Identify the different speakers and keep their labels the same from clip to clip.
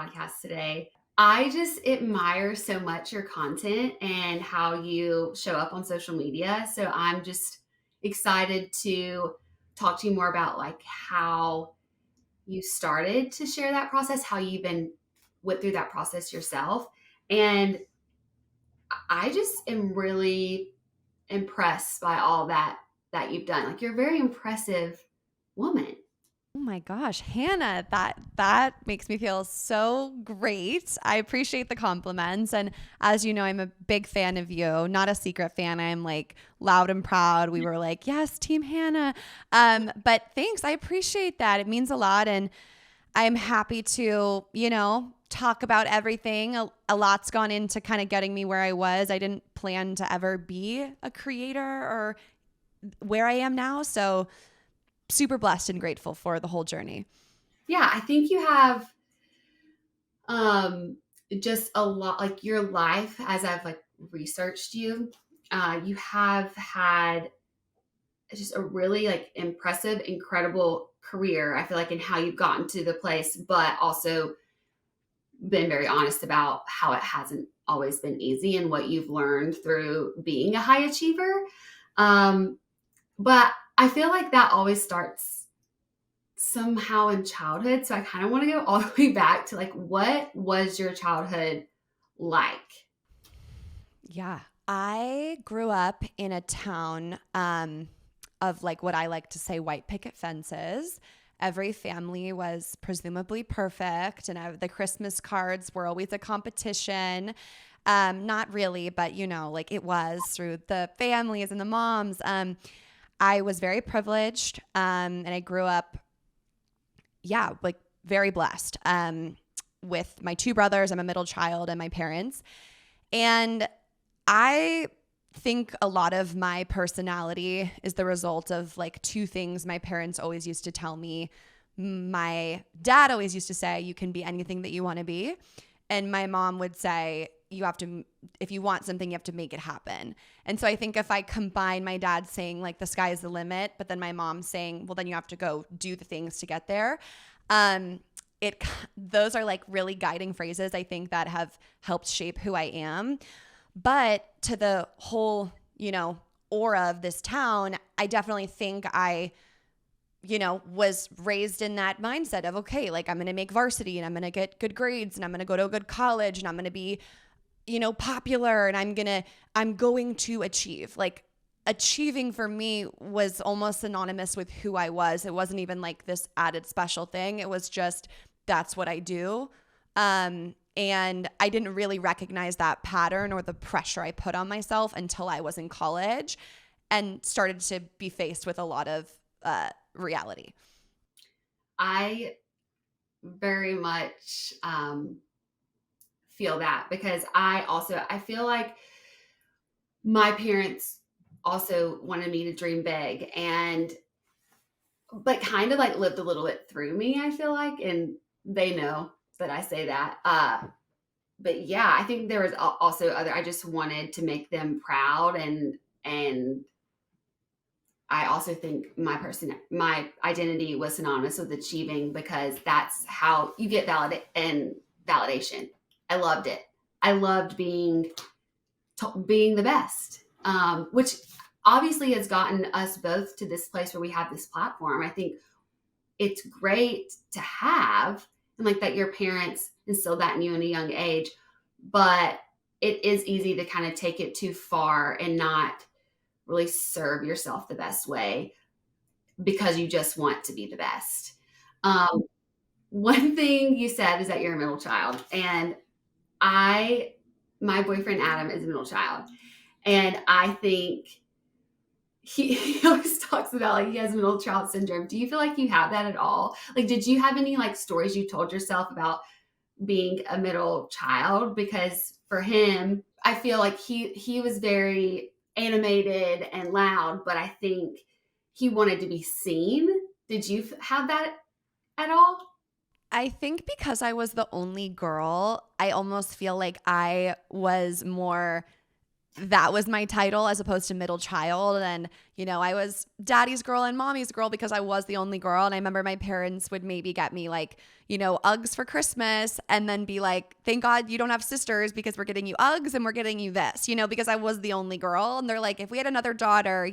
Speaker 1: podcast today. I just admire so much your content and how you show up on social media. So I'm just excited to talk to you more about like how you started to share that process, how you've been went through that process yourself. And I just am really impressed by all that you've done. Like you're a very impressive woman.
Speaker 2: Oh my gosh, Hannah, that makes me feel so great. I appreciate the compliments, and as you know, I'm a big fan of you. Not a secret fan. I'm like loud and proud. We were like, "Yes, Team Hannah." But thanks. I appreciate that. It means a lot, and I'm happy to, talk about everything. A lot's gone into kind of getting me where I was. I didn't plan to ever be a creator or where I am now, so super blessed and grateful for the whole journey.
Speaker 1: Yeah, I think you have um just a lot like your life as I've like researched you. You have had just a really like impressive, incredible career. I feel like in how you've gotten to the place, but also been very honest about how it hasn't always been easy and what you've learned through being a high achiever. Um, but I feel like that always starts somehow in childhood. So I kind of want to go all the way back to like, what was your childhood like?
Speaker 2: Yeah. I grew up in a town of like what I like to say white picket fences. Every family was presumably perfect, and the Christmas cards were always a competition. Not really, but like it was through the families and the moms. I was very privileged, and I grew up, yeah, like very blessed with my two brothers. I'm a middle child, and my parents. And I think a lot of my personality is the result of like two things my parents always used to tell me. My dad always used to say, you can be anything that you want to be. And my mom would say, you have to, if you want something, you have to make it happen. And so I think if I combine my dad saying like the sky is the limit, but then my mom saying, well, then you have to go do the things to get there. Um, those are like really guiding phrases I think that have helped shape who I am. But to the whole, aura of this town, I definitely think I, was raised in that mindset of, okay, like I'm going to make varsity and I'm going to get good grades and I'm going to go to a good college and I'm going to be, popular and I'm going to achieve. Like achieving for me was almost synonymous with who I was. It wasn't even like this added special thing. It was just, that's what I do. And I didn't really recognize that pattern or the pressure I put on myself until I was in college and started to be faced with a lot of reality.
Speaker 1: I very much feel that because I feel like my parents also wanted me to dream big and but kind of like lived a little bit through me, I feel like, and they know that I say that. But yeah, I think there was also other. I just wanted to make them proud, and I also think my identity was synonymous with achieving because that's how you get validation. I loved it. I loved being the best, which obviously has gotten us both to this place where we have this platform. I think it's great to have and like that your parents instilled that in you in a young age, but it is easy to kind of take it too far and not really serve yourself the best way because you just want to be the best. Um, one thing you said is that you're a middle child, and my boyfriend Adam is a middle child, and I think he always talks about like he has middle child syndrome. Do you feel like you have that at all? Like, did you have any like stories you told yourself about being a middle child? Because for him, I feel like he was very animated and loud, but I think he wanted to be seen. Did you have that at all?
Speaker 2: I think because I was the only girl, I almost feel like I was more that was my title as opposed to middle child. And, I was daddy's girl and mommy's girl because I was the only girl. And I remember my parents would maybe get me like, Uggs for Christmas and then be like, thank God you don't have sisters because we're getting you Uggs and we're getting you this, because I was the only girl. And they're like, if we had another daughter,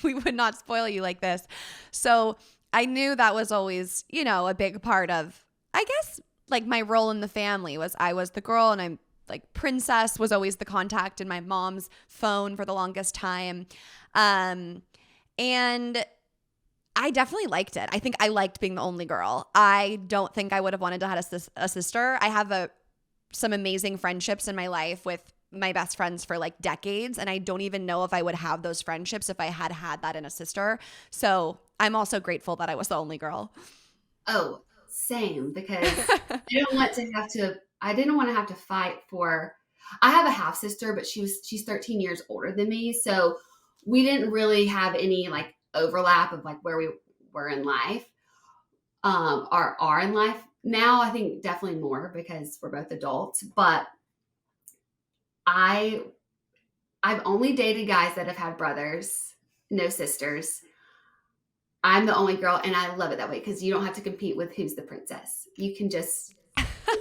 Speaker 2: we would not spoil you like this. So I knew that was always, a big part of, I guess, like my role in the family was I was the girl, and I'm like princess was always the contact in my mom's phone for the longest time. And I definitely liked it. I think I liked being the only girl. I don't think I would have wanted to have a sister. I have some amazing friendships in my life with my best friends for like decades. And I don't even know if I would have those friendships if I had that in a sister. So I'm also grateful that I was the only girl.
Speaker 1: Oh, same, because I didn't want to have to fight for, I have a half sister, but she's 13 years older than me. So we didn't really have any like overlap of like where we were in life, or are in life now. I think definitely more because we're both adults, but I've only dated guys that have had brothers, no sisters. I'm the only girl, and I love it that way because you don't have to compete with who's the princess. You can just,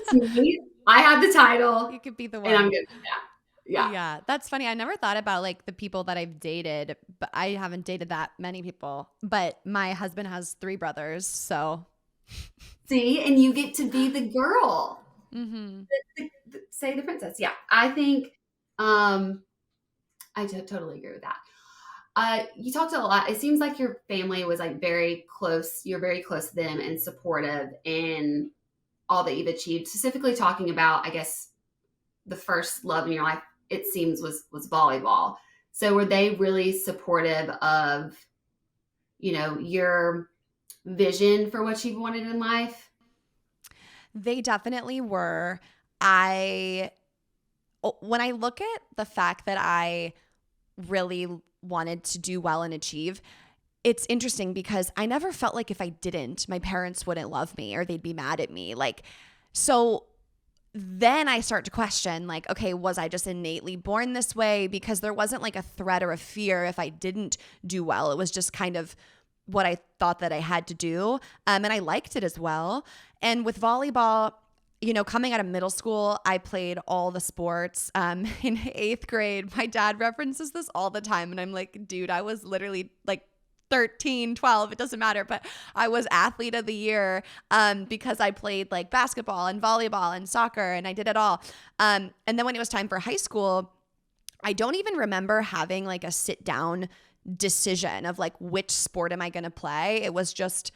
Speaker 1: see, I have the title,
Speaker 2: You could be the one.
Speaker 1: and I'm good with that. Yeah.
Speaker 2: Yeah, that's funny. I never thought about like the people that I've dated, but I haven't dated that many people. But my husband has 3 brothers, so.
Speaker 1: See, and you get to be the girl.
Speaker 2: Mm-hmm.
Speaker 1: Say the princess. Yeah, I think I totally agree with that. You talked a lot. It seems like your family was like very close. You're very close to them and supportive in all that you've achieved. Specifically talking about, I guess, the first love in your life, it seems, was volleyball. So were they really supportive of, your vision for what you wanted in life?
Speaker 2: They definitely were. When I look at the fact that I really wanted to do well and achieve, it's interesting because I never felt like if I didn't, my parents wouldn't love me or they'd be mad at me. Like, so then I start to question, like, okay, was I just innately born this way? Because there wasn't like a threat or a fear if I didn't do well. It was just kind of what I thought that I had to do. And I liked it as well. And with volleyball, coming out of middle school, I played all the sports. In 8th grade, my dad references this all the time. And I'm like, dude, I was literally like 13, 12, it doesn't matter. But I was athlete of the year because I played like basketball and volleyball and soccer, and I did it all. And then when it was time for high school, I don't even remember having like a sit down decision of like, which sport am I going to play? It was just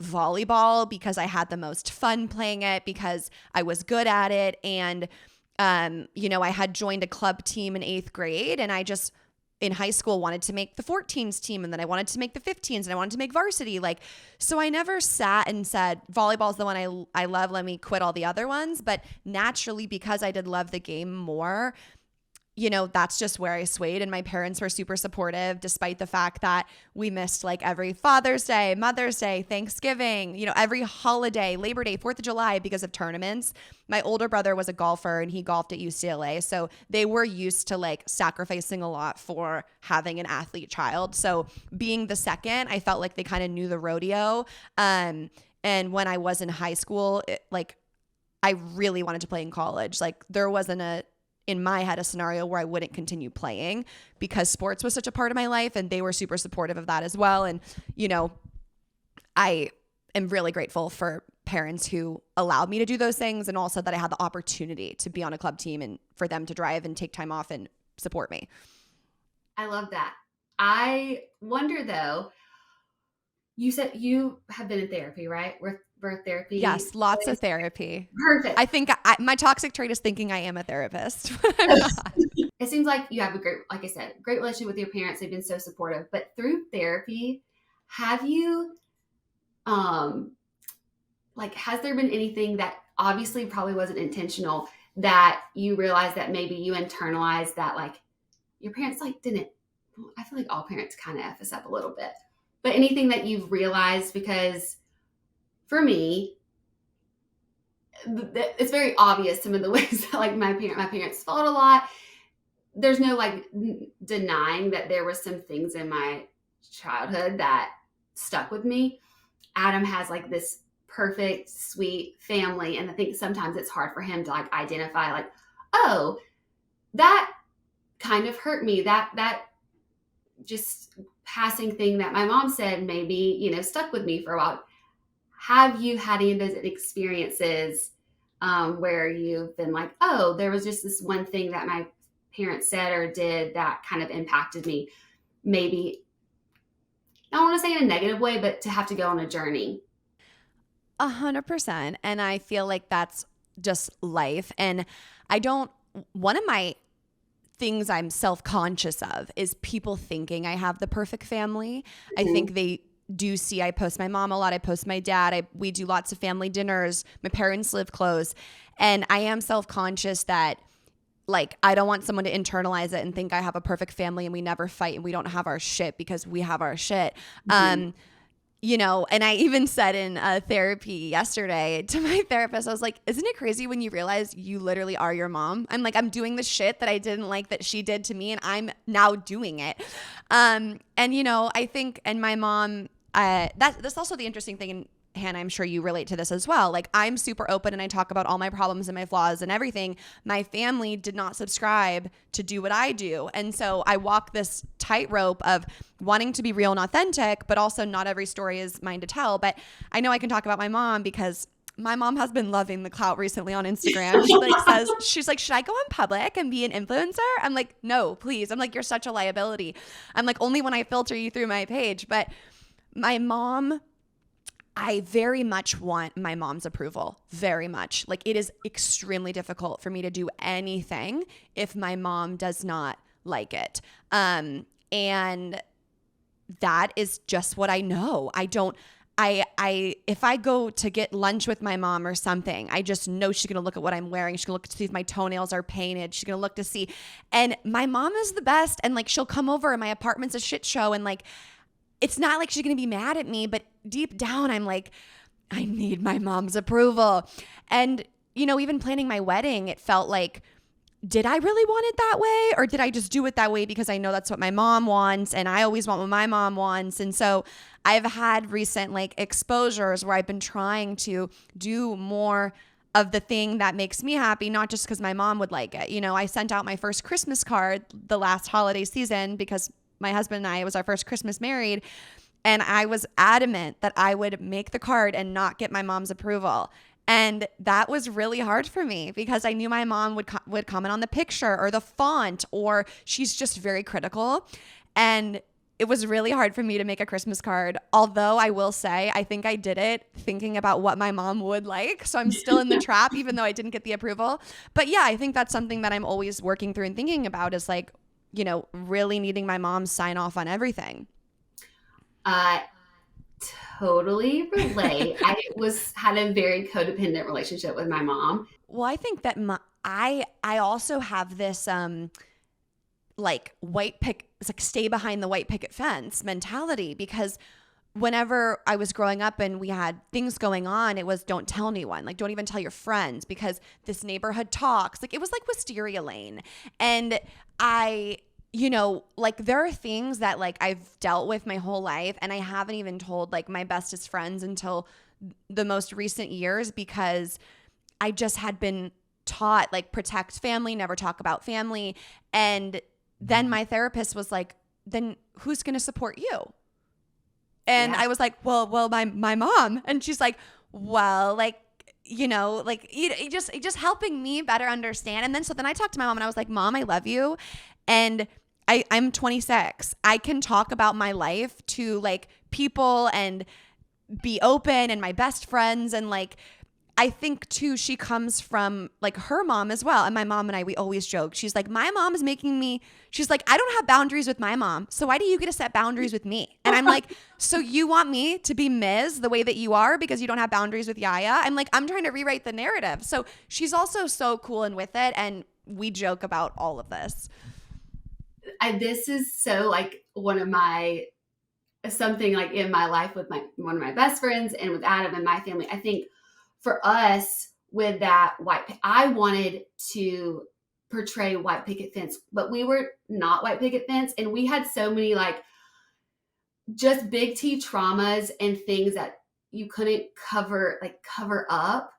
Speaker 2: volleyball because I had the most fun playing it, because I was good at it. And, I had joined a club team in 8th grade, and I just in high school wanted to make the 14s team, and then I wanted to make the 15s, and I wanted to make varsity. Like, so I never sat and said, volleyball's the one I love, let me quit all the other ones. But naturally, because I did love the game more, that's just where I swayed. And my parents were super supportive, despite the fact that we missed like every Father's Day, Mother's Day, Thanksgiving, every holiday, Labor Day, 4th of July, because of tournaments. My older brother was a golfer and he golfed at UCLA. So they were used to like sacrificing a lot for having an athlete child. So being the second, I felt like they kind of knew the rodeo. And when I was in high school, I really wanted to play in college. Like, there wasn't in my head, a scenario where I wouldn't continue playing, because sports was such a part of my life, and they were super supportive of that as well. And, I am really grateful for parents who allowed me to do those things, and also that I had the opportunity to be on a club team and for them to drive and take time off and support me.
Speaker 1: I love that. I wonder though, you said you have been in therapy, right? Birth therapy.
Speaker 2: Yes, lots of therapy.
Speaker 1: Perfect.
Speaker 2: I think my toxic trait is thinking I am a therapist. I'm not.
Speaker 1: It seems like you have a great, like I said, great relationship with your parents. They've been so supportive. But through therapy, have you, has there been anything that obviously probably wasn't intentional that you realized that maybe you internalized that, like, your parents didn't? I feel like all parents kind of F us up a little bit. But anything that you've realized, because for me, it's very obvious some of the ways that like my parents fought a lot. there's no like denying that there were some things in my childhood that stuck with me. Adam has like this perfect, sweet family. And I think sometimes it's hard for him to like identify, like, oh, that kind of hurt me. That just passing thing that my mom said maybe, stuck with me for a while. Have you had any of those experiences where you've been like, oh, there was just this one thing that my parents said or did that kind of impacted me? Maybe, I don't want to say in a negative way, but to have to go on a journey.
Speaker 2: 100%. And I feel like that's just life. And one of my things I'm self-conscious of is people thinking I have the perfect family. I think they do see I post my mom a lot. I post my dad. We do lots of family dinners. My parents live close. And I am self-conscious that like I don't want someone to internalize it and think I have a perfect family and we never fight and we don't have our shit because we have our shit. And I even said in therapy yesterday to my therapist, I was like, isn't it crazy when you realize you literally are your mom? I'm like, I'm doing the shit that I didn't like that she did to me, and I'm now doing it. I think, and my mom, that's also the interesting thing, and Hannah, I'm sure you relate to this as well. Like, I'm super open and I talk about all my problems and my flaws and everything. My family did not subscribe to do what I do. And so I walk this tightrope of wanting to be real and authentic, but also not every story is mine to tell. But I know I can talk about my mom because my mom has been loving the clout recently on Instagram. She's like, should I go in public and be an influencer? I'm like, no, please. I'm like, you're such a liability. I'm like, only when I filter you through my page. But my mom, I very much want my mom's approval, very much. Like, it is extremely difficult for me to do anything if my mom does not like it. And that is just what I know. If I go to get lunch with my mom or something, I just know she's going to look at what I'm wearing. She's going to look to see if my toenails are painted. She's going to look to see. And my mom is the best. And like, she'll come over and my apartment's a shit show. And like, it's not like she's going to be mad at me, but deep down, I'm like, I need my mom's approval. And, even planning my wedding, it felt like, did I really want it that way? Or did I just do it that way because I know that's what my mom wants and I always want what my mom wants? And so I've had recent like exposures where I've been trying to do more of the thing that makes me happy, not just because my mom would like it. I sent out my first Christmas card the last holiday season because my husband and I, it was our first Christmas married. And I was adamant that I would make the card and not get my mom's approval. And that was really hard for me because I knew my mom would comment on the picture or the font, or she's just very critical. And it was really hard for me to make a Christmas card. Although I will say, I think I did it thinking about what my mom would like. So I'm still in the trap, even though I didn't get the approval. But yeah, I think that's something that I'm always working through and thinking about is like, really needing my mom's sign off on everything.
Speaker 1: Totally relate. I had a very codependent relationship with my mom.
Speaker 2: Well, I think that I also have this like it's like stay behind the white picket fence mentality because whenever I was growing up and we had things going on, it was don't tell anyone, like don't even tell your friends because this neighborhood talks. Like it was like Wisteria Lane. And like there are things that like I've dealt with my whole life and I haven't even told like my bestest friends until the most recent years because I just had been taught like protect family, never talk about family. And then my therapist was like, then who's going to support you? And I was like, well, my mom. And she's like, well, like, just helping me better understand. And then I talked to my mom and I was like, Mom, I love you. And I'm 26. I can talk about my life to like people and be open and my best friends. And like, I think too, she comes from like her mom as well. And my mom and I, we always joke. She's like, my mom is she's like, I don't have boundaries with my mom. So why do you get to set boundaries with me? And I'm like, so you want me to be Ms. the way that you are because you don't have boundaries with Yaya? I'm like, I'm trying to rewrite the narrative. So she's also so cool and with it. And we joke about all of this.
Speaker 1: This is so like something like in my life with one of my best friends and with Adam and my family. I think for us with that I wanted to portray white picket fence, but we were not white picket fence. And we had so many like just big T traumas and things that you couldn't cover up.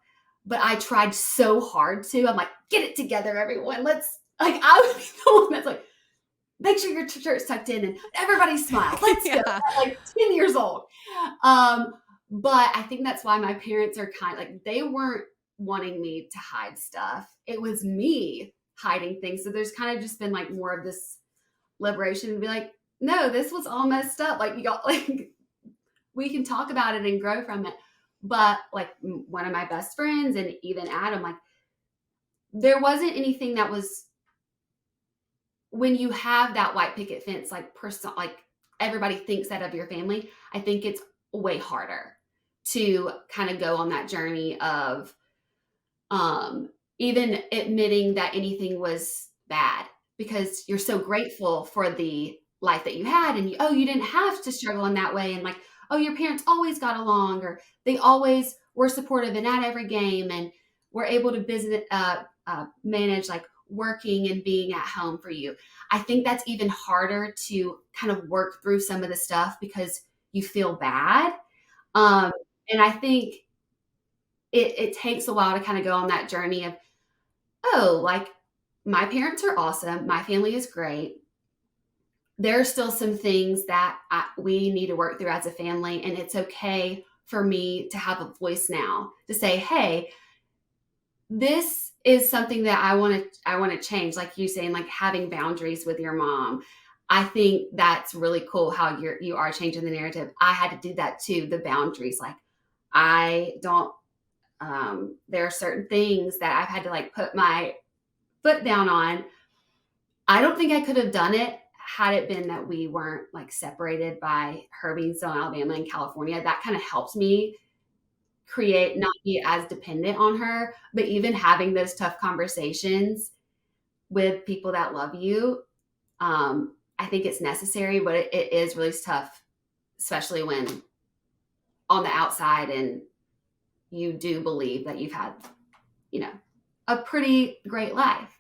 Speaker 1: But I tried so hard to. I'm like, get it together, everyone. Let's like I would be the one that's like, make sure your shirt's tucked in and everybody smile. Let's go.
Speaker 2: Yeah.
Speaker 1: Like 10 years old. Um, but I think that's why my parents are kind of like, they weren't wanting me to hide stuff. It was me hiding things. So there's kind of just been like more of this liberation and be like, no, this was all messed up. Like you got like, we can talk about it and grow from it. But like one of my best friends and even Adam, like there wasn't anything that was, when you have that white picket fence, like like everybody thinks that of your family, I think it's way harder to kind of go on that journey of even admitting that anything was bad because you're so grateful for the life that you had and you didn't have to struggle in that way and like, oh, your parents always got along or they always were supportive and at every game and were able to manage like working and being at home for you. I think that's even harder to kind of work through some of the stuff because you feel bad. Um, and I think it takes a while to kind of go on that journey of, oh, like my parents are awesome. My family is great. There are still some things that we need to work through as a family. And it's okay for me to have a voice now to say, hey, this is something that I want to change. Like you saying, like having boundaries with your mom. I think that's really cool how you are changing the narrative. I had to do that too. The boundaries, like I don't, there are certain things that I've had to like put my foot down on. I don't think I could have done it had it been that we weren't like separated by her being still in Alabama and California. That kind of helps me not be as dependent on her, but even having those tough conversations with people that love you, I think it's necessary, but it is really tough, especially when on the outside and you do believe that you've had, a pretty great life.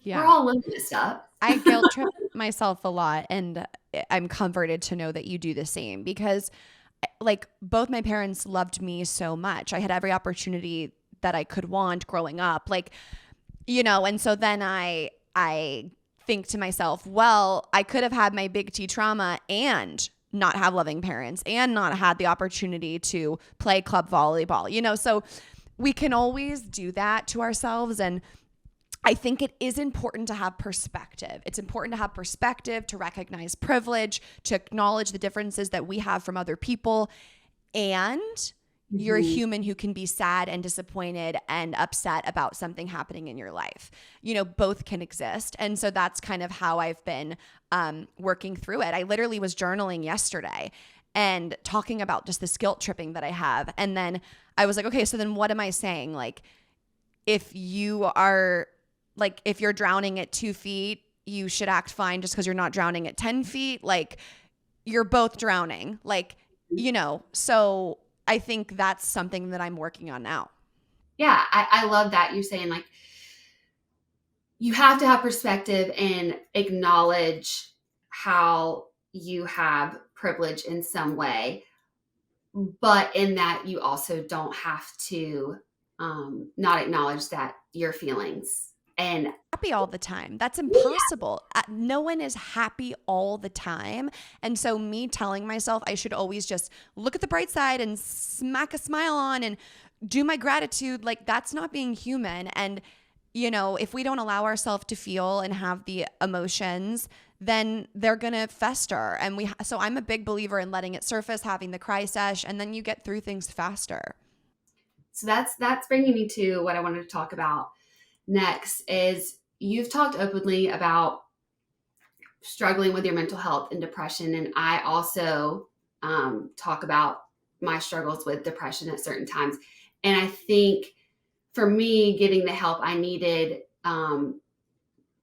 Speaker 1: We're all living this stuff.
Speaker 2: I guilt trip myself a lot, and I'm comforted to know that you do the same because like both my parents loved me so much. I had every opportunity that I could want growing up, like, and so then I think to myself, well, I could have had my big T trauma and not have loving parents and not had the opportunity to play club volleyball, so we can always do that to ourselves. And I think it is important to have perspective. It's important to have perspective, to recognize privilege, to acknowledge the differences that we have from other people. And you're a human who can be sad and disappointed and upset about something happening in your life. Both can exist. And so that's kind of how I've been working through it. I literally was journaling yesterday and talking about just this guilt tripping that I have. And then I was like, okay, so then what am I saying? Like, if you're drowning at 2 feet, you should act fine just because you're not drowning at 10 feet. Like, you're both drowning. Like, so I think that's something that I'm working on now.
Speaker 1: Yeah, I love that. You're saying like, you have to have perspective and acknowledge how you have privilege in some way, but in that you also don't have to not acknowledge that your feelings and
Speaker 2: happy all the time. That's impossible. Yeah. No one is happy all the time. And so me telling myself I should always just look at the bright side and smack a smile on and do my gratitude, like that's not being human. And if we don't allow ourselves to feel and have the emotions, then they're going to fester. And so I'm a big believer in letting it surface, having the cry sesh, and then you get through things faster.
Speaker 1: So that's bringing me to what I wanted to talk about next is you've talked openly about struggling with your mental health and depression. And I also talk about my struggles with depression at certain times. And I think for me, getting the help I needed,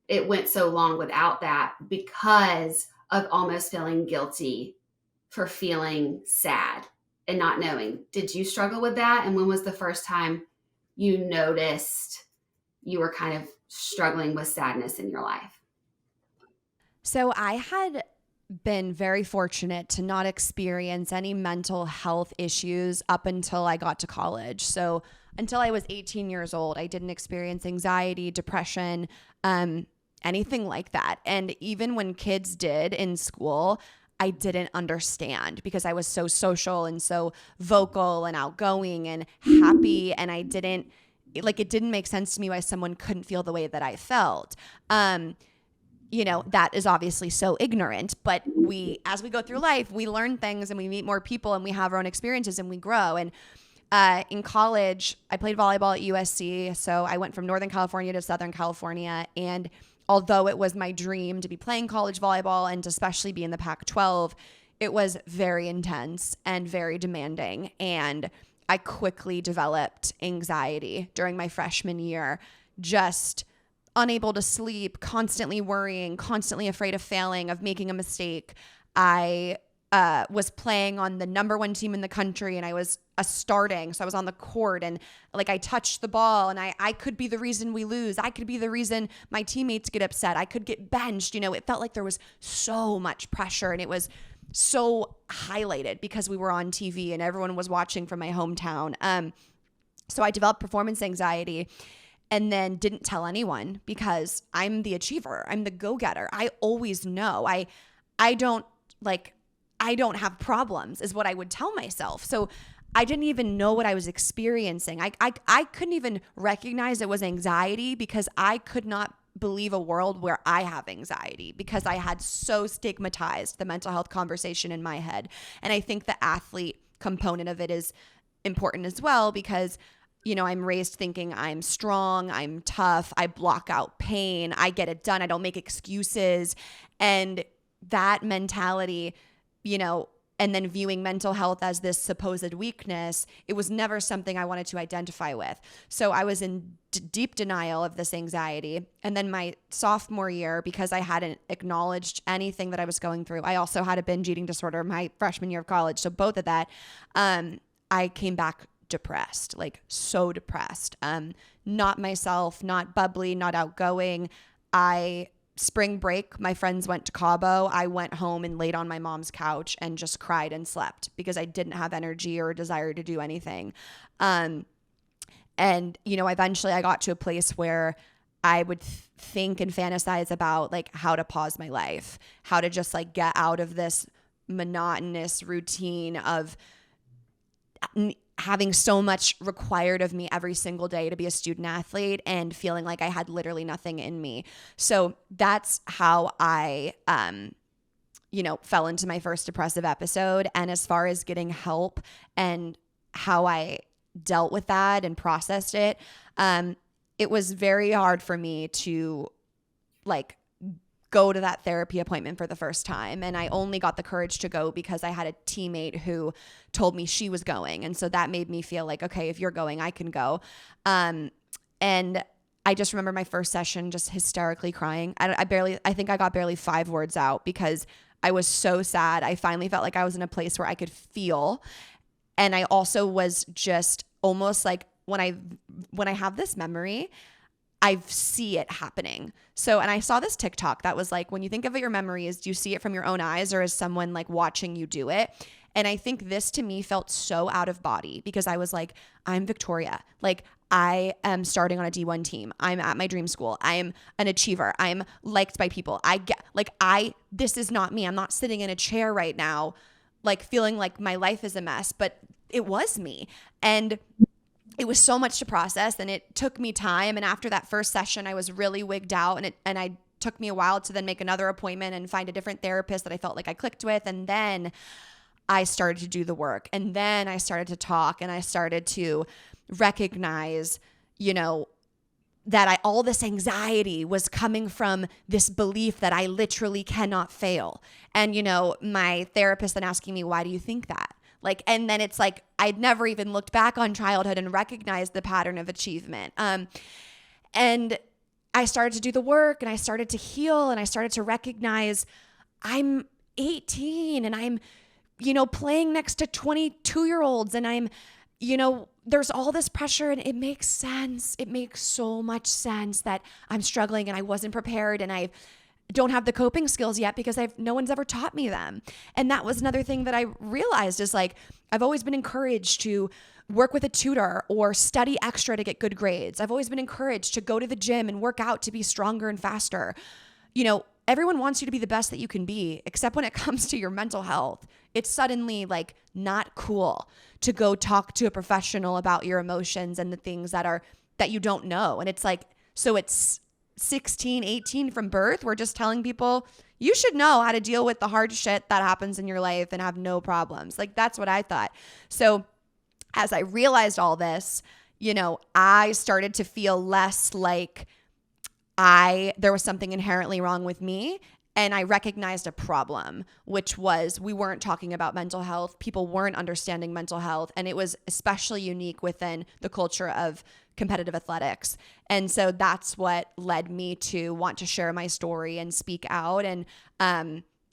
Speaker 1: it went so long without that because of almost feeling guilty for feeling sad and not knowing. Did you struggle with that? And when was the first time you noticed you were kind of struggling with sadness in your life?
Speaker 2: So I had been very fortunate to not experience any mental health issues up until I got to college. So until I was 18 years old, I didn't experience anxiety, depression, anything like that. And even when kids did in school, I didn't understand because I was so social and so vocal and outgoing and happy. And I didn't, like, it didn't make sense to me why someone couldn't feel the way that I felt. That is obviously so ignorant, but as we go through life, we learn things and we meet more people and we have our own experiences and we grow. And in college, I played volleyball at USC. So I went from Northern California to Southern California. And although it was my dream to be playing college volleyball and to especially be in the Pac-12, it was very intense and very demanding. And I quickly developed anxiety during my freshman year, just unable to sleep, constantly worrying, constantly afraid of failing, of making a mistake. I was playing on the number one team in the country and I was starting. So I was on the court and like I touched the ball and I could be the reason we lose. I could be the reason my teammates get upset. I could get benched. It felt like there was so much pressure and it was so highlighted because we were on TV and everyone was watching from my hometown. So I developed performance anxiety and then didn't tell anyone because I'm the achiever. I'm the go-getter. I always know. I don't have problems is what I would tell myself. So I didn't even know what I was experiencing. I couldn't even recognize it was anxiety because I could not believe a world where I have anxiety because I had so stigmatized the mental health conversation in my head. And I think the athlete component of it is important as well because I'm raised thinking I'm strong, I'm tough, I block out pain, I get it done, I don't make excuses. And that mentality, and then viewing mental health as this supposed weakness, it was never something I wanted to identify with. So I was in deep denial of this anxiety. And then my sophomore year, because I hadn't acknowledged anything that I was going through, I also had a binge eating disorder my freshman year of college. So both of that, I came back depressed, like so depressed, not myself, not bubbly, not outgoing. Spring break, my friends went to Cabo. I went home and laid on my mom's couch and just cried and slept because I didn't have energy or desire to do anything. Eventually I got to a place where I would think and fantasize about like how to pause my life, how to just like get out of this monotonous routine of having so much required of me every single day to be a student athlete and feeling like I had literally nothing in me. So that's how I, fell into my first depressive episode. And as far as getting help and how I dealt with that and processed it, it was very hard for me to go to that therapy appointment for the first time. And I only got the courage to go because I had a teammate who told me she was going. And so that made me feel like, okay, if you're going, I can go. And I just remember my first session just hysterically crying. I think I got barely 5 words out because I was so sad. I finally felt like I was in a place where I could feel. And I also was just almost like when I have this memory, I see it happening. So, and I saw this TikTok that was like, when you think of your memories, do you see it from your own eyes or is someone like watching you do it? And I think this to me felt so out of body because I was like, I'm Victoria. Like I am starting on a D1 team. I'm at my dream school. I'm an achiever. I'm liked by people. This is not me. I'm not sitting in a chair right now, like feeling like my life is a mess, but it was me. And it was so much to process and it took me time. And after that first session, I was really wigged out and it took me a while to then make another appointment and find a different therapist that I felt like I clicked with. And then I started to do the work. And then I started to talk and I started to recognize, that all this anxiety was coming from this belief that I literally cannot fail. And, my therapist then asking me, why do you think that? And then it's like, I'd never even looked back on childhood and recognized the pattern of achievement. And I started to do the work and I started to heal and I started to recognize I'm 18 and I'm, playing next to 22-year-olds and I'm, there's all this pressure, and it makes sense. It makes so much sense that I'm struggling and I wasn't prepared and I don't have the coping skills yet because no one's ever taught me them. And that was another thing that I realized is like, I've always been encouraged to work with a tutor or study extra to get good grades. I've always been encouraged to go to the gym and work out to be stronger and faster. Everyone wants you to be the best that you can be, except when it comes to your mental health. It's suddenly like not cool to go talk to a professional about your emotions and the things that you don't know. And it's like, so it's 16, 18 from birth. We're just telling people you should know how to deal with the hard shit that happens in your life and have no problems. Like, that's what I thought. So as I realized all this, I started to feel less like there was something inherently wrong with me. And I recognized a problem, which was we weren't talking about mental health. People weren't understanding mental health. And it was especially unique within the culture of competitive athletics. And so that's what led me to want to share my story and speak out. And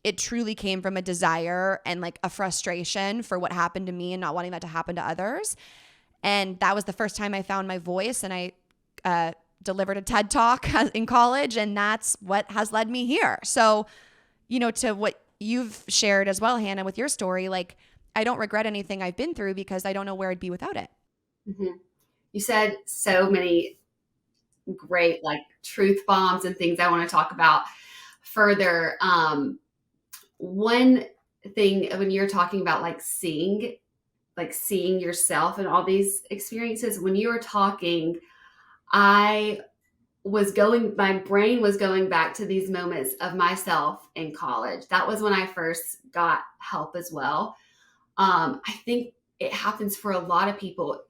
Speaker 2: it truly came from a desire and like a frustration for what happened to me and not wanting that to happen to others. And that was the first time I found my voice, and I delivered a TED Talk in college, and that's what has led me here. So, to what you've shared as well, Hannah, with your story, like, I don't regret anything I've been through because I don't know where I'd be without it.
Speaker 1: Mm-hmm. You said so many great like truth bombs and things I want to talk about further. One thing when you're talking about like seeing yourself and all these experiences, when you were talking, my brain was going back to these moments of myself in college. That was when I first got help as well. I think it happens for a lot of people.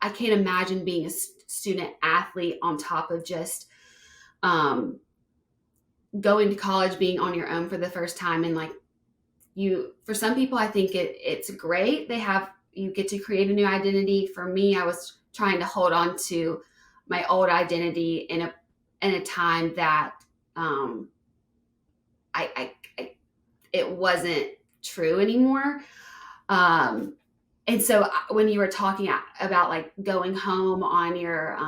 Speaker 1: I can't imagine being a student athlete on top of just going to college, being on your own for the first time. And like for some people, I think it's great. You get to create a new identity. For me, I was trying to hold on to my old identity in a time that I it wasn't true anymore. And so when you were talking about like going home on your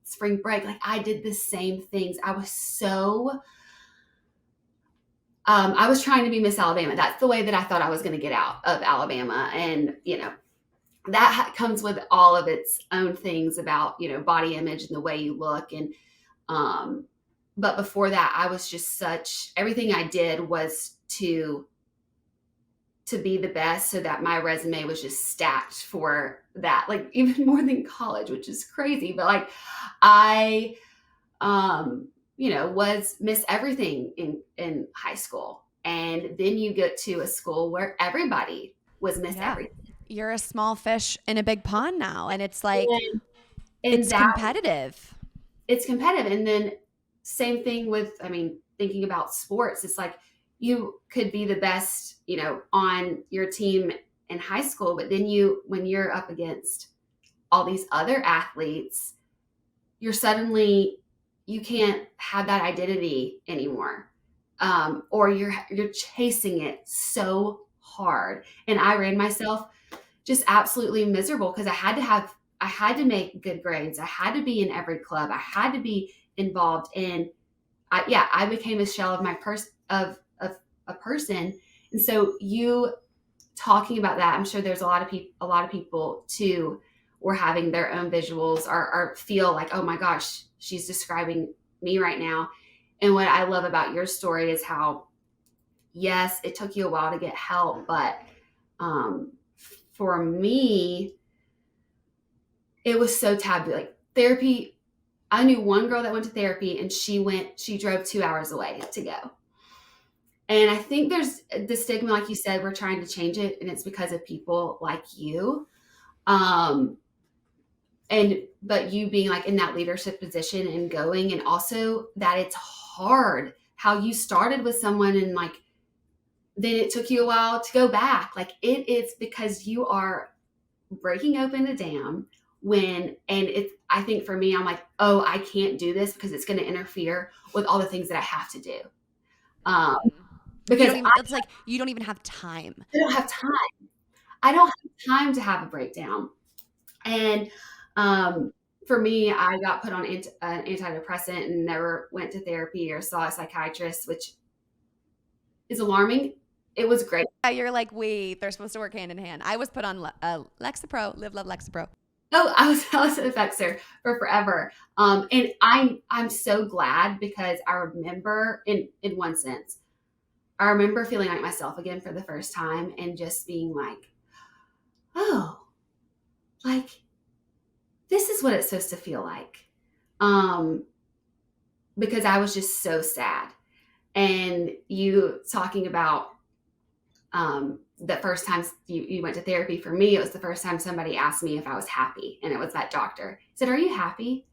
Speaker 1: spring break, like I did the same things. I was trying to be Miss Alabama. That's the way that I thought I was going to get out of Alabama. And, that comes with all of its own things about, body image and the way you look. And, but before that, I was just everything I did was to be the best, so that my resume was just stacked for that, like even more than college, which is crazy. But like I, was Miss Everything in high school. And then you get to a school where everybody was Miss Everything.
Speaker 2: You're a small fish in a big pond now. And it's like,
Speaker 1: and
Speaker 2: it's competitive.
Speaker 1: It's competitive. And then same thing with, thinking about sports, it's like you could be the best, on your team in high school, but then when you're up against all these other athletes, you can't have that identity anymore. Or you're chasing it so hard. And I ran myself just absolutely miserable because I had to make good grades. I had to be in every club. I had to be involved in, I became a shell of my of a person. And so you talking about that, I'm sure there's a lot of people too were having their own visuals or feel like, oh my gosh, she's describing me right now. And what I love about your story is how, yes, it took you a while to get help, but for me, it was so taboo. Like therapy, I knew one girl that went to therapy, and she drove 2 hours away to go. And I think there's the stigma, like you said, we're trying to change it, and it's because of people like you. But you being like in that leadership position and going, and also that it's hard how you started with someone and like, then it took you a while to go back. Like it is because you are breaking open a dam I think for me, I'm like, oh, I can't do this because it's going to interfere with all the things that I have to do. Because
Speaker 2: it's like, you don't even have time.
Speaker 1: I don't have time. I don't have time to have a breakdown. And um, for me, I got put on an antidepressant and never went to therapy or saw a psychiatrist, which is alarming. It was great.
Speaker 2: Yeah, you're like, wait, they're supposed to work hand in hand. I was put on Lexapro, live, love Lexapro.
Speaker 1: Oh, I was an Effexor for forever. And I'm so glad because I remember in one sense, I remember feeling like myself again for the first time and just being like, oh, like this is what it's supposed to feel like. Um, because I was just so sad. And you talking about the first time you went to therapy, for me, it was the first time somebody asked me if I was happy. And it was that doctor. He said, "Are you happy?"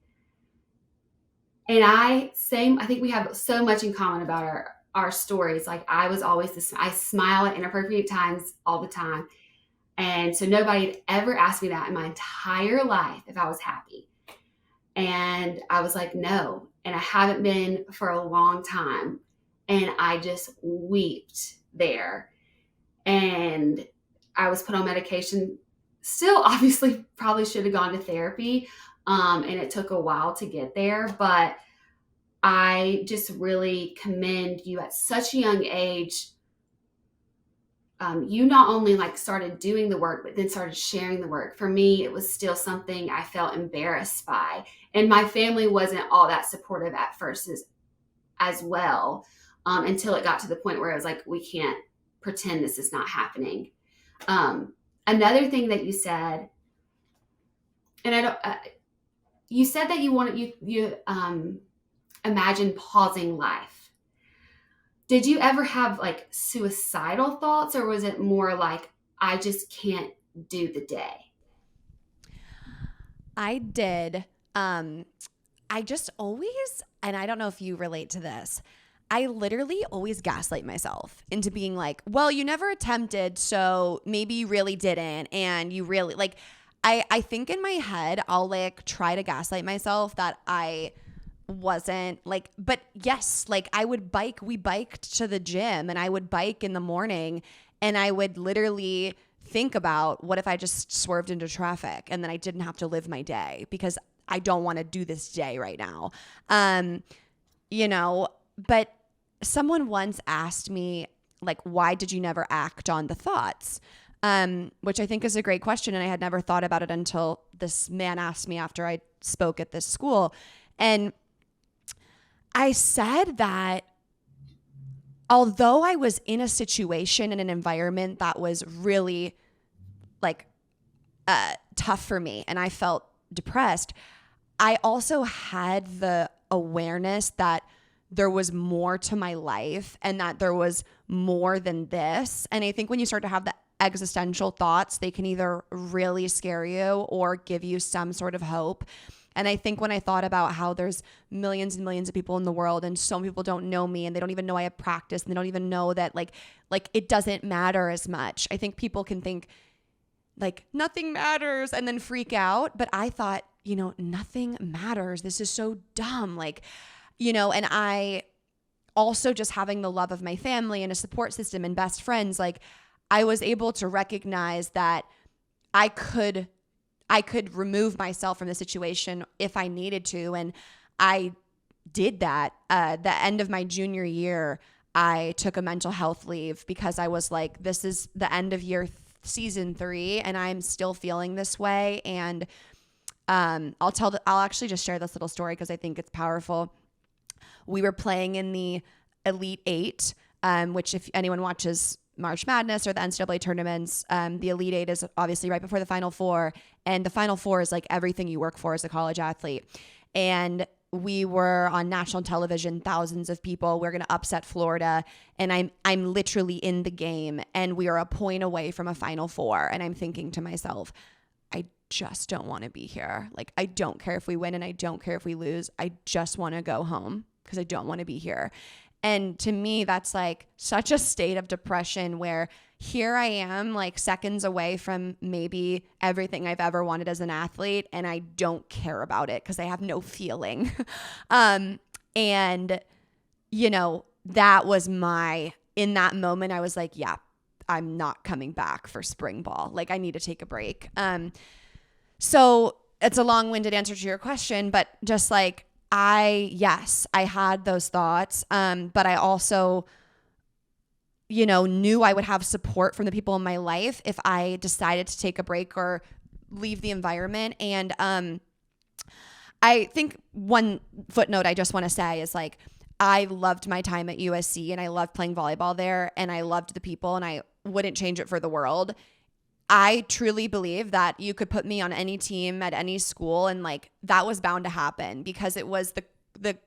Speaker 1: And I think we have so much in common about our stories. Like I was always this, I smile at inappropriate times all the time. And so nobody had ever asked me that in my entire life if I was happy. And I was like, no. And I haven't been for a long time. And I just wept there. And I was put on medication. Still, obviously, probably should have gone to therapy. And it took a while to get there. But I just really commend you at such a young age. You not only like started doing the work, but then started sharing the work. For me, it was still something I felt embarrassed by. And my family wasn't all that supportive at first as well, until it got to the point where I was like, we can't pretend this is not happening. Another thing that you said, and I don't, you said that you wanted, you imagine pausing life. Did you ever have like suicidal thoughts, or was it more like, I just can't do the day?
Speaker 2: I did. I just always, and I don't know if you relate to this, I literally always gaslight myself into being like, well, you never attempted, so maybe you really didn't. And you really, like, I think in my head, I'll like try to gaslight myself that I wasn't like, but yes, like I would bike, we biked to the gym and I would bike in the morning and I would literally think about what if I just swerved into traffic and then I didn't have to live my day because I don't want to do this day right now. Um, you know, but someone once asked me, like, why did you never act on the thoughts? Which I think is a great question. And I had never thought about it until this man asked me after I spoke at this school. And I said that although I was in a situation in an environment that was really like tough for me and I felt depressed, I also had the awareness that there was more to my life and that there was more than this. And I think when you start to have the existential thoughts, they can either really scare you or give you some sort of hope. And I think when I thought about how there's millions and millions of people in the world and so many people don't know me and they don't even know I have practice and they don't even know that like it doesn't matter as much. I think people can think like nothing matters and then freak out. But I thought, nothing matters. This is so dumb. Like, and I also just having the love of my family and a support system and best friends, like I was able to recognize that I could remove myself from the situation if I needed to. And I did that. The end of my junior year, I took a mental health leave because I was like, this is the end of season 3 and I'm still feeling this way. And I'll actually just share this little story because I think it's powerful. We were playing in the Elite 8, which if anyone watches March Madness or the NCAA tournaments, the Elite 8 is obviously right before the Final Four. And the Final Four is like everything you work for as a college athlete. And we were on national television, thousands of people. We're going to upset Florida. And I'm literally in the game. And we are a point away from a Final Four. And I'm thinking to myself, I just don't want to be here. Like, I don't care if we win and I don't care if we lose. I just want to go home because I don't want to be here. And to me, that's like such a state of depression where here I am like seconds away from maybe everything I've ever wanted as an athlete. And I don't care about it because I have no feeling. And that was in that moment, I was like, yeah, I'm not coming back for spring ball. Like I need to take a break. So it's a long-winded answer to your question, but just like yes, I had those thoughts. But I also, knew I would have support from the people in my life if I decided to take a break or leave the environment. And I think one footnote I just want to say is like, I loved my time at USC and I loved playing volleyball there and I loved the people and I wouldn't change it for the world. I truly believe that you could put me on any team at any school and like that was bound to happen because it was the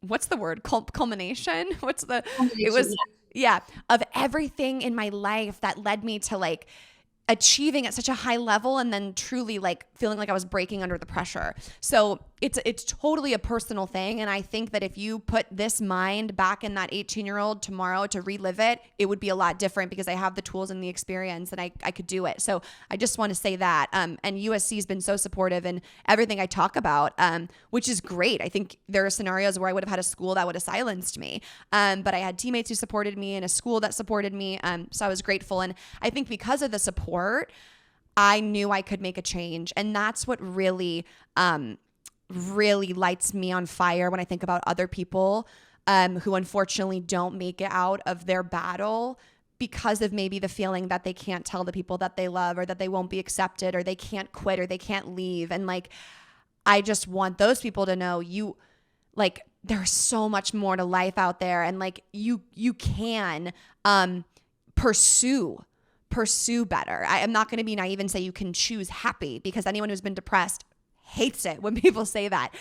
Speaker 2: what's the word? Culmination? It was, yeah, of everything in my life that led me to like achieving at such a high level and then truly like feeling like I was breaking under the pressure. So it's totally a personal thing. And I think that if you put this mind back in that 18-year-old tomorrow to relive it, it would be a lot different because I have the tools and the experience and I could do it. So I just want to say that. And USC has been so supportive in everything I talk about, which is great. I think there are scenarios where I would have had a school that would have silenced me. But I had teammates who supported me and a school that supported me. So I was grateful. And I think because of the support, I knew I could make a change. And that's what really lights me on fire when I think about other people who unfortunately don't make it out of their battle because of maybe the feeling that they can't tell the people that they love or that they won't be accepted or they can't quit or they can't leave. And like, I just want those people to know there's so much more to life out there. And like, you can pursue better. I'm not going to be naive and say you can choose happy because anyone who's been depressed hates it when people say that.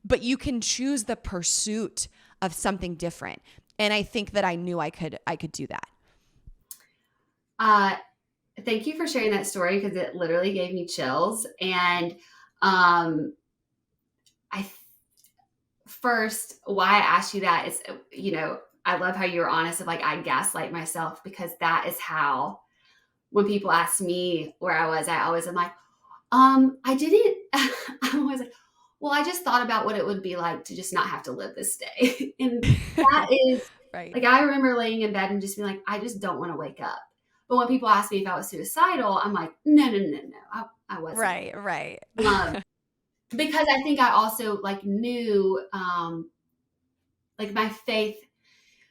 Speaker 2: But you can choose the pursuit of something different. And I think that I knew I could do that.
Speaker 1: Thank you for sharing that story because it literally gave me chills. And I first, why I asked you that is, I love how you're honest of like, I gaslight myself because that is how, when people ask me where I was, I always am like, I didn't, I'm always like, well, I just thought about what it would be like to just not have to live this day. And that is
Speaker 2: right.
Speaker 1: like, I remember laying in bed and just being like, I just don't want to wake up. But when people ask me if I was suicidal, I'm like, no, I wasn't.
Speaker 2: Right.
Speaker 1: Because I think I also like knew, like my faith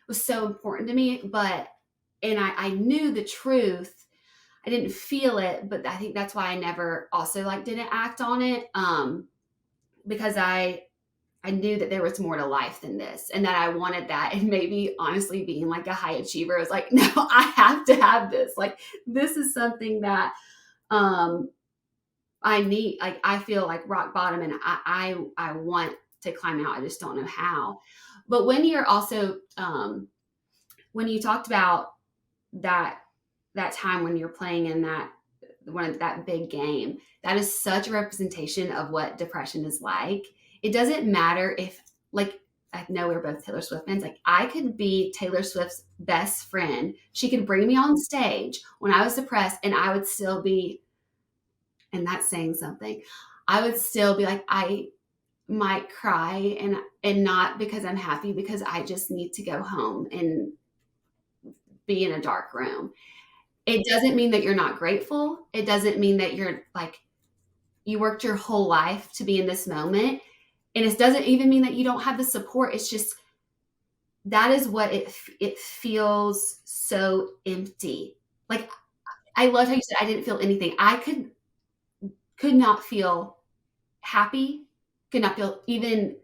Speaker 1: was so important to me, and I knew the truth. I didn't feel it, but I think that's why I never also like didn't act on it. Because I knew that there was more to life than this and that I wanted that. And maybe honestly being like a high achiever, I was like, no, I have to have this. Like, this is something that, I need, like, I feel like rock bottom and I want to climb out. I just don't know how. But when you're also, when you talked about that time when you're playing in that big game, that is such a representation of what depression is like. It doesn't matter if, like, I know we're both Taylor Swift fans. Like, I could be Taylor Swift's best friend. She could bring me on stage when I was depressed and I would still be, and that's saying something, I would still be like, I might cry and not because I'm happy, because I just need to go home and be in a dark room. It doesn't mean that you're not grateful. It doesn't mean that you're like, you worked your whole life to be in this moment. And it doesn't even mean that you don't have the support. It's just, that is what it feels so empty. Like, I love how you said, I didn't feel anything. I could not feel happy, could not feel even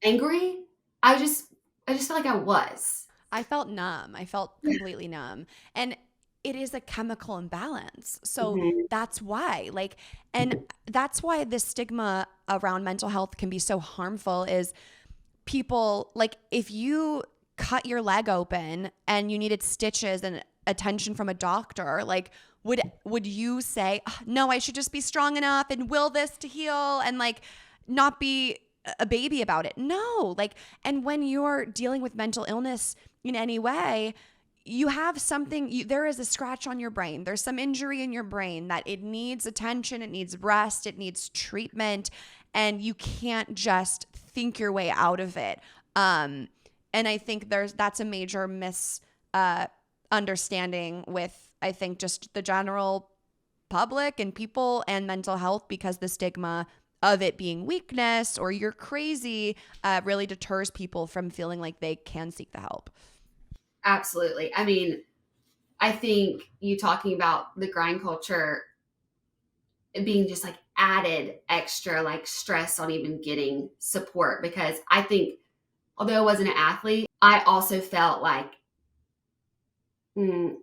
Speaker 1: angry. I just felt like I was.
Speaker 2: I felt numb. I felt completely numb. And it is a chemical imbalance. So that's why, like, and that's why this stigma around mental health can be so harmful is people, like, if you cut your leg open and you needed stitches and attention from a doctor, like, would you say, "Oh, no, I should just be strong enough and will this to heal and like not be a baby about it?" No, like, and when you're dealing with mental illness in any way, you have something, there is a scratch on your brain. There's some injury in your brain that it needs attention, it needs rest, it needs treatment, and you can't just think your way out of it. And I think that's a major misunderstanding with, I think, just the general public and people and mental health because the stigma of it being weakness or you're crazy really deters people from feeling like they can seek the help.
Speaker 1: Absolutely. I mean, I think you talking about the grind culture being just like added extra like stress on even getting support, because I think although I wasn't an athlete, I also felt like mm,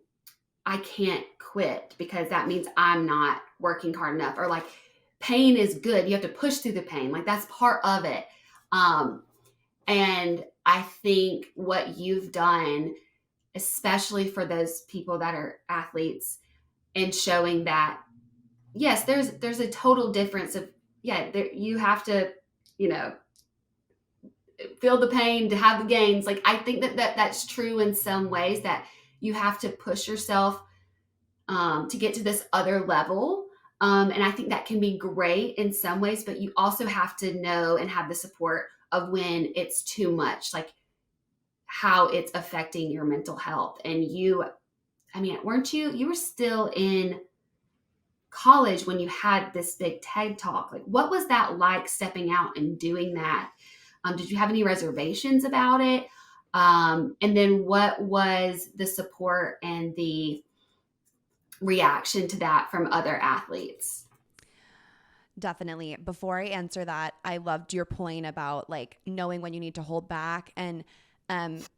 Speaker 1: I can't quit because that means I'm not working hard enough, or like pain is good. You have to push through the pain. Like that's part of it. Um, and I think what you've done, especially for those people that are athletes, and showing that yes, there's a total difference of you have to, you know, feel the pain to have the gains. Like I think that's true in some ways, that you have to push yourself to get to this other level. And I think that can be great in some ways, but you also have to know and have the support of when it's too much, like how it's affecting your mental health. And you, I mean, weren't you were still in college when you had this big TED talk? Like, what was that like stepping out and doing that? Did you have any reservations about it? And then what was the support and the reaction to that from other athletes?
Speaker 2: Definitely. Before I answer that, I loved your point about like knowing when you need to hold back. And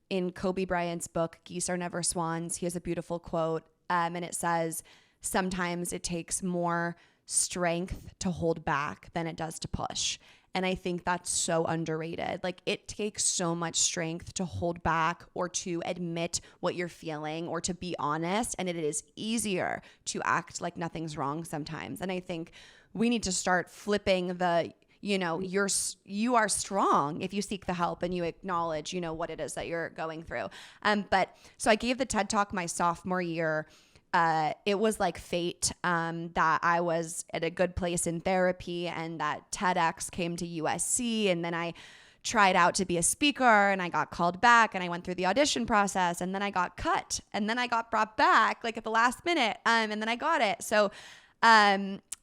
Speaker 2: in Kobe Bryant's book, Geese Are Never Swans, he has a beautiful quote. And it says, sometimes it takes more strength to hold back than it does to push. And I think that's so underrated. Like it takes so much strength to hold back or to admit what you're feeling or to be honest. And it is easier to act like nothing's wrong sometimes. And I think we need to start flipping the, you know, you are strong if you seek the help and you acknowledge, you know, what it is that you're going through. But so I gave the TED Talk my sophomore year. It was like fate that I was at a good place in therapy and that TEDx came to USC, and then I tried out to be a speaker and I got called back and I went through the audition process and then I got cut and then I got brought back like at the last minute and then I got it. So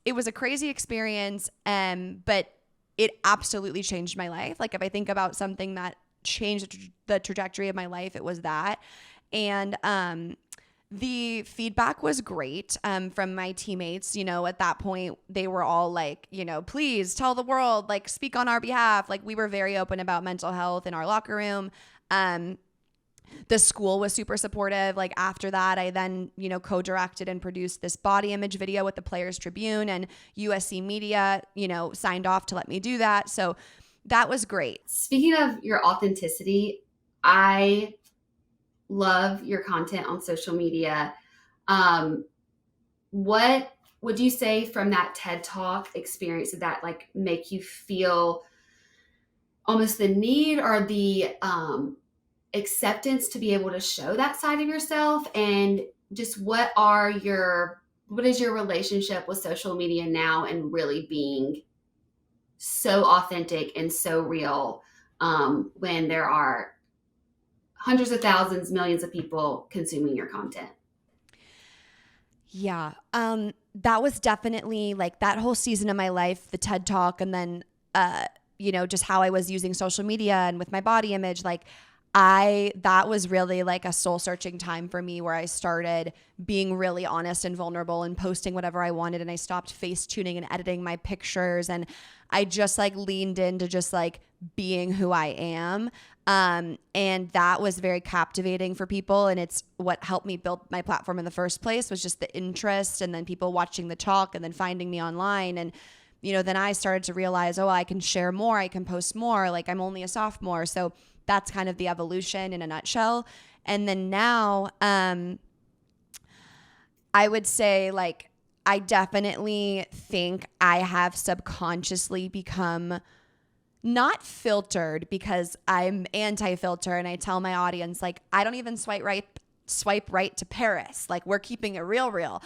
Speaker 2: it was a crazy experience, but it absolutely changed my life. Like if I think about something that changed the trajectory of my life, it was that. And the feedback was great from my teammates. You know, at that point, they were all like, you know, please tell the world, like speak on our behalf. Like we were very open about mental health in our locker room. The school was super supportive. Like after that, I then, you know, co-directed and produced this body image video with the Players Tribune, and USC Media, you know, signed off to let me do that. So that was great.
Speaker 1: Speaking of your authenticity, I love your content on social media. What would you say from that TED Talk experience, did that like make you feel almost the need or the acceptance to be able to show that side of yourself? And just what is your relationship with social media now, and really being so authentic and so real when there are hundreds of thousands, millions of people consuming your content?
Speaker 2: Yeah. That was definitely like that whole season of my life, the TED Talk, and then, you know, just how I was using social media and with my body image, like that was really like a soul searching time for me, where I started being really honest and vulnerable and posting whatever I wanted. And I stopped face tuning and editing my pictures. And I just like leaned into just like being who I am. And that was very captivating for people. And it's what helped me build my platform in the first place, was just the interest, and then people watching the talk and then finding me online. And, you know, then I started to realize, oh, I can share more. I can post more. Like I'm only a sophomore. So that's kind of the evolution in a nutshell. And then now, I would say like, I definitely think I have subconsciously become not filtered, because I'm anti-filter, and I tell my audience, like, I don't even swipe right to Paris. Like we're keeping it real.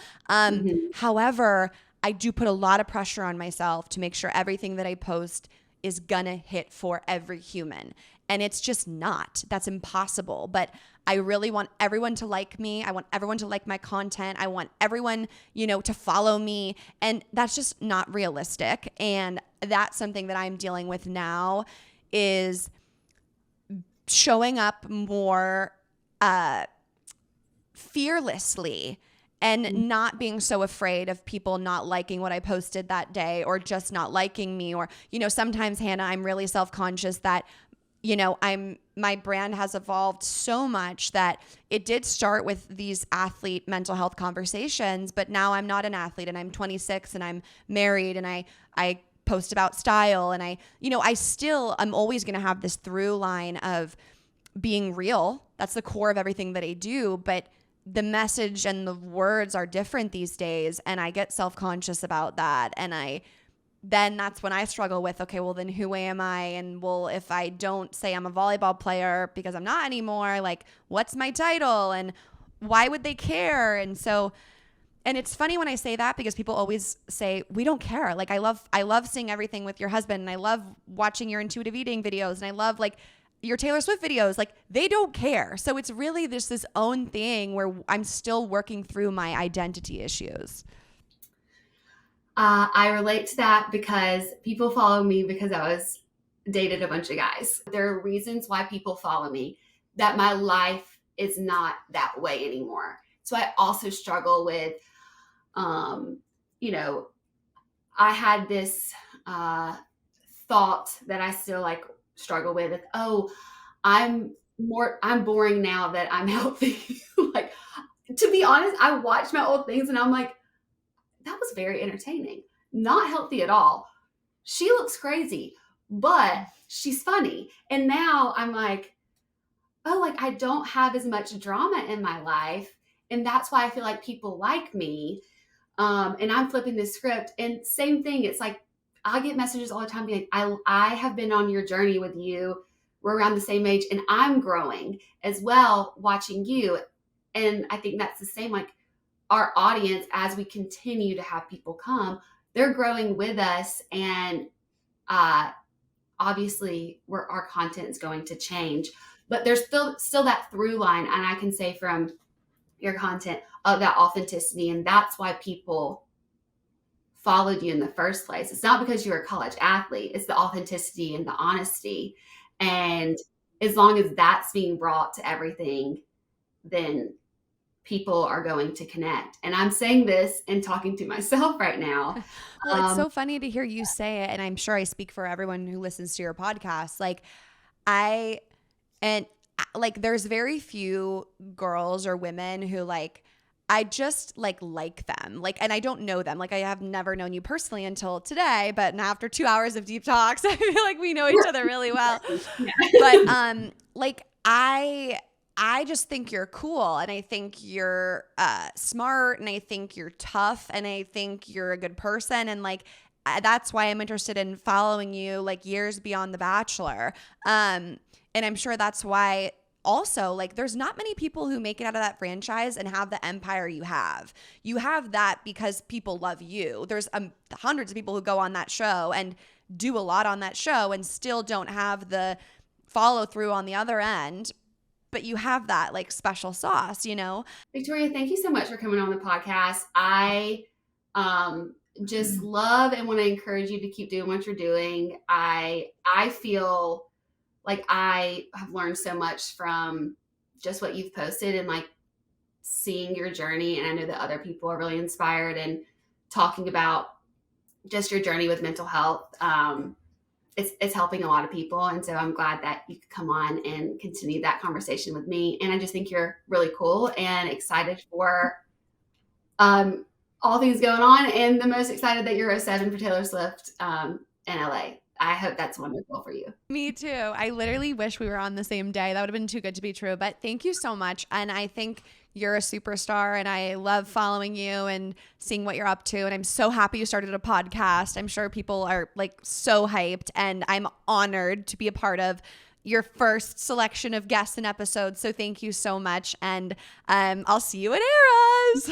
Speaker 2: However, I do put a lot of pressure on myself to make sure everything that I post is gonna hit for every human. And it's just not. That's impossible. But I really want everyone to like me. I want everyone to like my content. I want everyone, to follow me. And that's just not realistic. And that's something that I'm dealing with now, is showing up more fearlessly and not being so afraid of people not liking what I posted that day, or just not liking me. Or, sometimes, Hannah, I'm really self-conscious that, my brand has evolved so much that it did start with these athlete mental health conversations, but now I'm not an athlete, and I'm 26 and I'm married, and I post about style, and I'm always going to have this through line of being real. That's the core of everything that I do, but the message and the words are different these days, and I get self-conscious about that. And then that's when I struggle with, okay, well then who am I? And well, if I don't say I'm a volleyball player because I'm not anymore, like what's my title and why would they care? And it's funny when I say that, because people always say, we don't care. Like I love seeing everything with your husband, and I love watching your intuitive eating videos, and I love like your Taylor Swift videos. Like they don't care. So it's really this own thing where I'm still working through my identity issues.
Speaker 1: I relate to that because people follow me because I was dated a bunch of guys. There are reasons why people follow me, that my life is not that way anymore. So I also struggle with, I had this thought that I still like struggle with. Oh, I'm boring now that I'm healthy. Like, to be honest, I watch my old things and I'm like, that was very entertaining. Not healthy at all. She looks crazy, but she's funny. And now I'm like, oh, like I don't have as much drama in my life. And that's why I feel like people like me. And I'm flipping the script. And same thing. It's like, I get messages all the time being like, I have been on your journey with you. We're around the same age, and I'm growing as well watching you. And I think that's the same, like, our audience, as we continue to have people come, they're growing with us. And obviously our content is going to change, but there's still that through line. And I can say from your content of that authenticity. And that's why people followed you in the first place. It's not because you're a college athlete. It's the authenticity and the honesty. And as long as that's being brought to everything, then people are going to connect. And I'm saying this and talking to myself right now.
Speaker 2: Well, it's so funny to hear you say it. And I'm sure I speak for everyone who listens to your podcast. There's very few girls or women who I just like them. And I don't know them. I have never known you personally until today, but after 2 hours of deep talks, I feel like we know each other really well. Yeah. But I just think you're cool, and I think you're smart, and I think you're tough, and I think you're a good person, and that's why I'm interested in following you years beyond The Bachelor. And I'm sure that's why also there's not many people who make it out of that franchise and have the empire you have. You have that because people love you. There's hundreds of people who go on that show and do a lot on that show and still don't have the follow through on the other end. But you have that special sauce,
Speaker 1: Victoria, thank you so much for coming on the podcast. I just love and want to encourage you to keep doing what you're doing. I feel like I have learned so much from just what you've posted and seeing your journey. And I know that other people are really inspired and talking about just your journey with mental health. It's helping a lot of people. And so I'm glad that you could come on and continue that conversation with me. And I just think you're really cool and excited for all things going on, and the most excited that you're 07 for Taylor Swift in LA. I hope that's wonderful for you.
Speaker 2: Me too. I literally wish we were on the same day. That would have been too good to be true. But thank you so much. And I think you're a superstar, and I love following you and seeing what you're up to. And I'm so happy you started a podcast. I'm sure people are so hyped, and I'm honored to be a part of your first selection of guests and episodes. So thank you so much. And I'll see you at Eras.